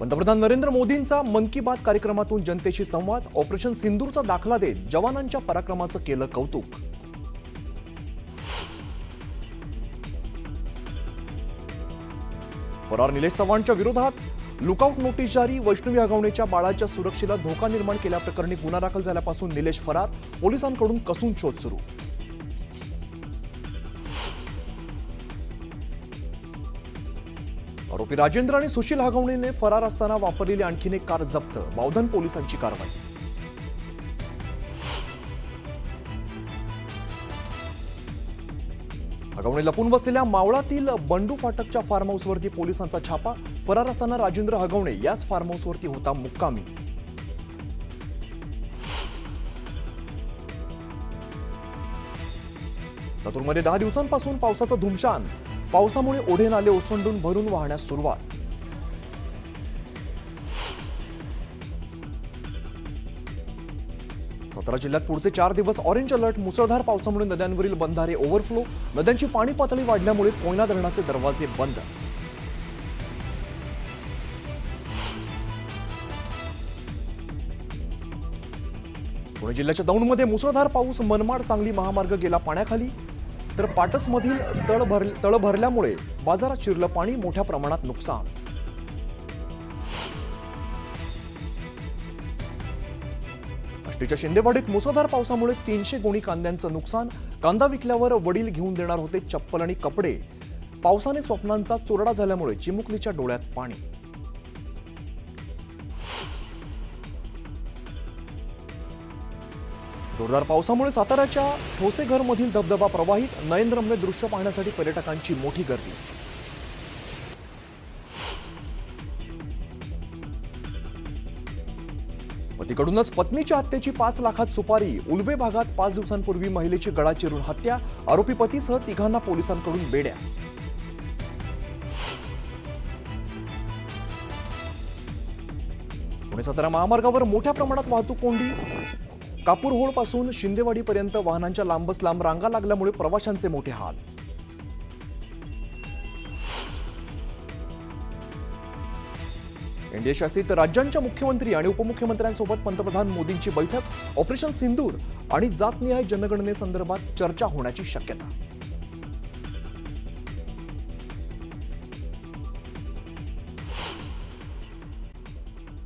पंतप्रधान नरेंद्र मोदींचा मन की बात कार्यक्रमातून जनतेशी संवाद, ऑपरेशन सिंदूरचा दाखला देत जवानांच्या पराक्रमाचं केलं कौतुक। फरार निलेश चव्हाणच्या विरोधात लुकआउट नोटीस जारी, वैष्णवी हगवणेच्या बाळाच्या सुरक्षेला धोका निर्माण केल्याप्रकरणी गुन्हा दाखल झाल्यापासून निलेश फरार, पोलिसांकडून कसून शोध सुरू। आरोपी राजेंद्र आणि सुशील हगवणेने फरार असताना वापरलेली आणखीन एक कार जप्त, बावधन पोलिसांची कारवाई। हगवणे लपून बसलेल्या मावळातील बंडू फाटकच्या फार्म हाऊसवरती पोलिसांचा छापा, फरार असताना राजेंद्र हगवणे याच फार्म हाऊसवरती होता मुक्कामी। लातूरमध्ये 10 दिवसांपासून पावसाचं धुमशान, पावसामुळे ओढे नाले ओसंडून भरून वाहण्यास सुरुवात। सातारा जिल्ह्यात पुढचे 4 दिवस ऑरेंज अलर्ट, मुसळधार पावसामुळे नद्यांवरील बंधारे ओव्हरफ्लो, नद्यांची पाणी पातळी वाढल्यामुळे कोयना धरणाचे दरवाजे बंद। पुणे जिल्ह्याच्या दौंडमध्ये मुसळधार पाऊस, मनमाड सांगली महामार्ग गेला पाण्याखाली, तर पाटसमधील तळ भरल्यामुळे बाजारात शिरलं पाणी, मोठ्या प्रमाणात नुकसान। आष्टीच्या शिंदेवाडीत मुसळधार पावसामुळे 300 गोणी कांद्यांचं नुकसान, कांदा विकल्यावर वडील घेऊन देणार होते चप्पल आणि कपडे, पावसाने स्वप्नांचा चोरडा झाल्यामुळे चिमुकलीच्या डोळ्यात पाणी। जोरदार पावसामुळे साताऱ्याच्या ठोसेघरमधील धबधबा प्रवाहित, नयनरम्य दृश्य पाहण्यासाठी पर्यटकांची मोठी गर्दी। पतीकडूनच पत्नीच्या हत्येची 5 लाखात सुपारी, उलवे भागात 5 दिवसांपूर्वी महिलेची गळा चिरून हत्या, आरोपी पतीसह 3घांना पोलिसांकडून बेड्या। पुणे सातारा महामार्गावर मोठ्या प्रमाणात वाहतूक कोंडी, कापूरहोळ पासून शिंदेवाडीपर्यंत वाहनांच्या लांबच लांब रांगा लागल्यामुळे प्रवाशांचे मोठे हाल। एनडीए शासित राज्यांच्या मुख्यमंत्री आणि उपमुख्यमंत्र्यांसोबत पंतप्रधान मोदींची बैठक, ऑपरेशन सिंदूर आणि जातनिहाय जनगणनेसंदर्भात चर्चा होण्याची शक्यता।